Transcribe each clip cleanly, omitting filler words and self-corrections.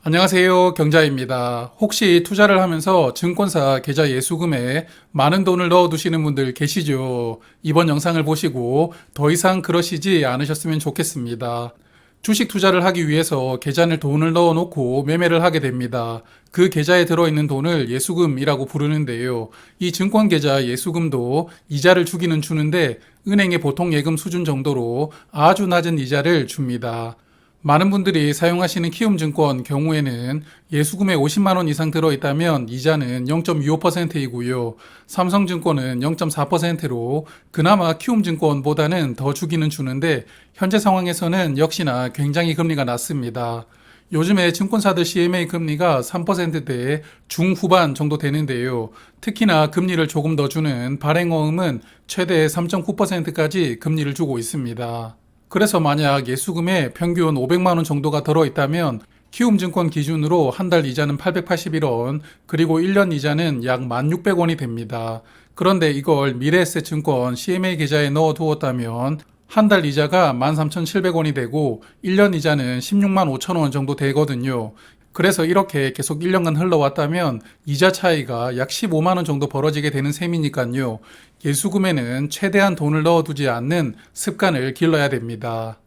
안녕하세요. 경자입니다. 혹시 투자를 하면서 증권사 계좌 예수금에 많은 돈을 넣어두시는 분들 계시죠? 이번 영상을 보시고 더 이상 그러시지 않으셨으면 좋겠습니다. 주식 투자를 하기 위해서 계좌에 돈을 넣어놓고 매매를 하게 됩니다. 그 계좌에 들어있는 돈을 예수금이라고 부르는데요. 이 증권 계좌 예수금도 이자를 주기는 주는데 은행의 보통 예금 수준 정도로 아주 낮은 이자를 줍니다. 많은 분들이 사용하시는 키움증권 경우에는 예수금에 50만 원 이상 들어있다면 이자는 0.25%이고요. 삼성증권은 0.4%로 그나마 키움증권보다는 더 주기는 주는데 현재 상황에서는 역시나 굉장히 금리가 낮습니다. 요즘에 증권사들 CMA 금리가 3%대 중후반 정도 되는데요. 특히나 금리를 조금 더 주는 발행어음은 최대 3.9%까지 금리를 주고 있습니다. 그래서 만약 예수금에 평균 500만 원 정도가 들어있다면 키움증권 기준으로 한 달 이자는 881원, 그리고 1년 이자는 약 1,600원이 됩니다. 그런데 이걸 미래에셋증권 CMA 계좌에 넣어두었다면 한 달 이자가 13,700원이 되고 1년 이자는 16만 5천 원 정도 되거든요. 그래서 이렇게 계속 1년간 흘러왔다면 이자 차이가 약 15만 원 정도 벌어지게 되는 셈이니까요. 예수금에는 최대한 돈을 넣어두지 않는 습관을 길러야 됩니다.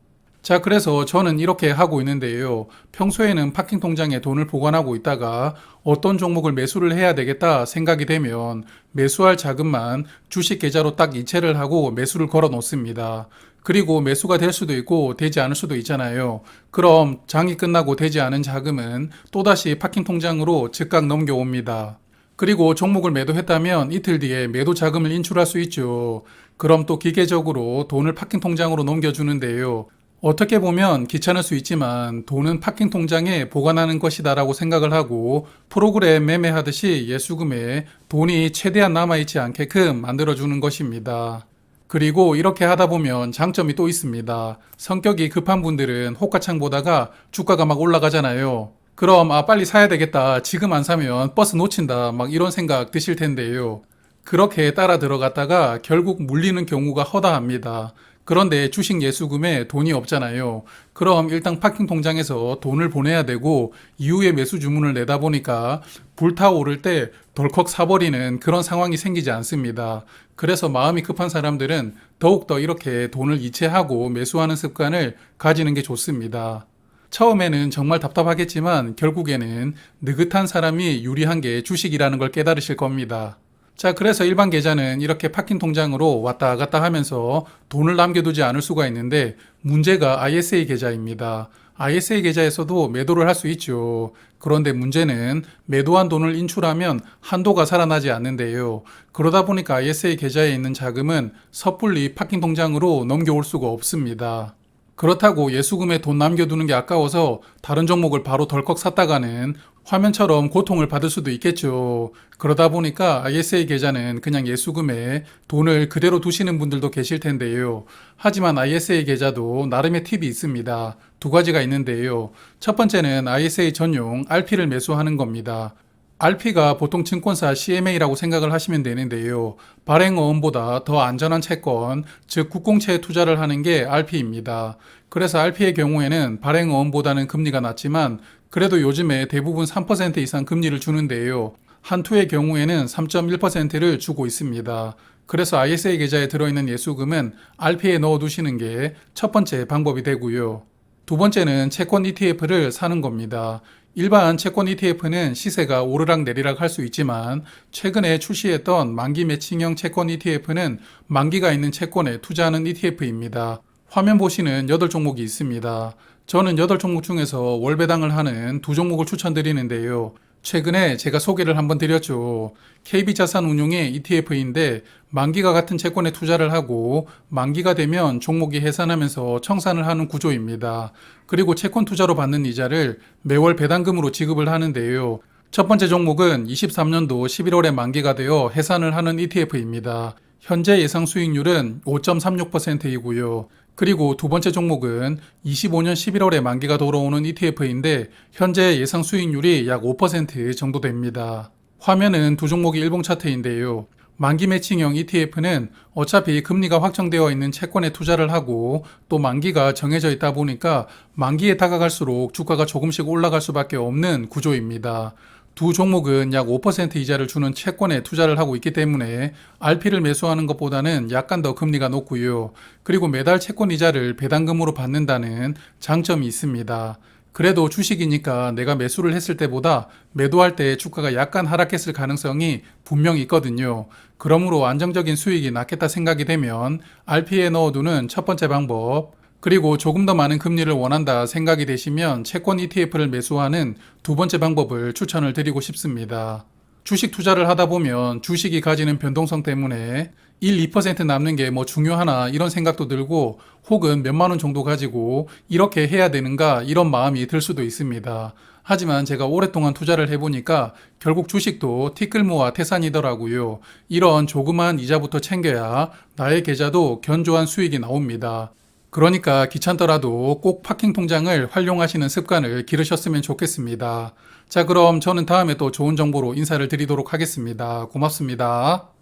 자, 그래서 저는 이렇게 하고 있는데요. 평소에는 파킹 통장에 돈을 보관하고 있다가 어떤 종목을 매수를 해야 되겠다 생각이 되면 매수할 자금만 주식 계좌로 딱 이체를 하고 매수를 걸어 놓습니다. 그리고 매수가 될 수도 있고 되지 않을 수도 있잖아요. 그럼 장이 끝나고 되지 않은 자금은 또다시 파킹 통장으로 즉각 넘겨옵니다. 그리고 종목을 매도했다면 이틀 뒤에 매도 자금을 인출할 수 있죠. 그럼 또 기계적으로 돈을 파킹 통장으로 넘겨주는데요. 어떻게 보면 귀찮을 수 있지만 돈은 파킹 통장에 보관하는 것이다라고 생각을 하고 프로그램 매매하듯이 예수금에 돈이 최대한 남아있지 않게끔 만들어주는 것입니다. 그리고 이렇게 하다 보면 장점이 또 있습니다. 성격이 급한 분들은 호가창 보다가 주가가 막 올라가잖아요. 그럼 빨리 사야 되겠다. 지금 안 사면 버스 놓친다. 막 이런 생각 드실 텐데요. 그렇게 따라 들어갔다가 결국 물리는 경우가 허다합니다. 그런데 주식 예수금에 돈이 없잖아요. 그럼 일단 파킹 통장에서 돈을 보내야 되고 이후에 매수 주문을 내다 보니까 불타오를 때 덜컥 사버리는 그런 상황이 생기지 않습니다. 그래서 마음이 급한 사람들은 더욱더 이렇게 돈을 이체하고 매수하는 습관을 가지는 게 좋습니다. 처음에는 정말 답답하겠지만 결국에는 느긋한 사람이 유리한 게 주식이라는 걸 깨달으실 겁니다. 자, 그래서 일반 계좌는 이렇게 파킹 통장으로 왔다 갔다 하면서 돈을 남겨두지 않을 수가 있는데 문제가 ISA 계좌입니다. ISA 계좌에서도 매도를 할 수 있죠. 그런데 문제는 매도한 돈을 인출하면 한도가 살아나지 않는데요. 그러다 보니까 ISA 계좌에 있는 자금은 섣불리 파킹 통장으로 넘겨올 수가 없습니다. 그렇다고 예수금에 돈 남겨두는 게 아까워서 다른 종목을 바로 덜컥 샀다가는 화면처럼 고통을 받을 수도 있겠죠. 그러다 보니까 ISA 계좌는 그냥 예수금에 돈을 그대로 두시는 분들도 계실 텐데요. 하지만 ISA 계좌도 나름의 팁이 있습니다. 두 가지가 있는데요. 첫 번째는 ISA 전용 RP를 매수하는 겁니다. RP가 보통 증권사 CMA라고 생각을 하시면 되는데요. 발행어음보다 더 안전한 채권, 즉 국공채에 투자를 하는 게 RP입니다. 그래서 RP의 경우에는 발행어음보다는 금리가 낮지만 그래도 요즘에 대부분 3% 이상 금리를 주는데요. 한투의 경우에는 3.1%를 주고 있습니다. 그래서 ISA 계좌에 들어있는 예수금은 RP에 넣어두시는 게 첫 번째 방법이 되고요. 두 번째는 채권 ETF를 사는 겁니다. 일반 채권 ETF는 시세가 오르락 내리락 할 수 있지만 최근에 출시했던 만기 매칭형 채권 ETF는 만기가 있는 채권에 투자하는 ETF입니다. 화면 보시는 8종목이 있습니다. 저는 8종목 중에서 월배당을 하는 2종목을 추천드리는데요. 최근에 제가 소개를 한번 드렸죠. KB자산운용의 ETF인데 만기가 같은 채권에 투자를 하고 만기가 되면 종목이 해산하면서 청산을 하는 구조입니다. 그리고 채권 투자로 받는 이자를 매월 배당금으로 지급을 하는데요. 첫 번째 종목은 23년도 11월에 만기가 되어 해산을 하는 ETF입니다. 현재 예상 수익률은 5.36%이고요. 그리고 두 번째 종목은 25년 11월에 만기가 돌아오는 ETF인데 현재 예상 수익률이 약 5% 정도 됩니다. 화면은 두 종목의 일봉 차트인데요. 만기 매칭형 ETF는 어차피 금리가 확정되어 있는 채권에 투자를 하고 또 만기가 정해져 있다 보니까 만기에 다가갈수록 주가가 조금씩 올라갈 수밖에 없는 구조입니다. 두 종목은 약 5% 이자를 주는 채권에 투자를 하고 있기 때문에 RP를 매수하는 것보다는 약간 더 금리가 높고요. 그리고 매달 채권 이자를 배당금으로 받는다는 장점이 있습니다. 그래도 주식이니까 내가 매수를 했을 때보다 매도할 때 주가가 약간 하락했을 가능성이 분명히 있거든요. 그러므로 안정적인 수익이 낮겠다 생각이 되면 RP에 넣어두는 첫 번째 방법, 그리고 조금 더 많은 금리를 원한다 생각이 되시면 채권 ETF를 매수하는 두 번째 방법을 추천을 드리고 싶습니다. 주식 투자를 하다 보면 주식이 가지는 변동성 때문에 1, 2% 남는 게 뭐 중요하나 이런 생각도 들고 혹은 몇만 원 정도 가지고 이렇게 해야 되는가 이런 마음이 들 수도 있습니다. 하지만 제가 오랫동안 투자를 해보니까 결국 주식도 티끌모아 태산이더라고요. 이런 조그만 이자부터 챙겨야 나의 계좌도 견조한 수익이 나옵니다. 그러니까 귀찮더라도 꼭 파킹 통장을 활용하시는 습관을 기르셨으면 좋겠습니다. 자, 그럼 저는 다음에 또 좋은 정보로 인사를 드리도록 하겠습니다. 고맙습니다.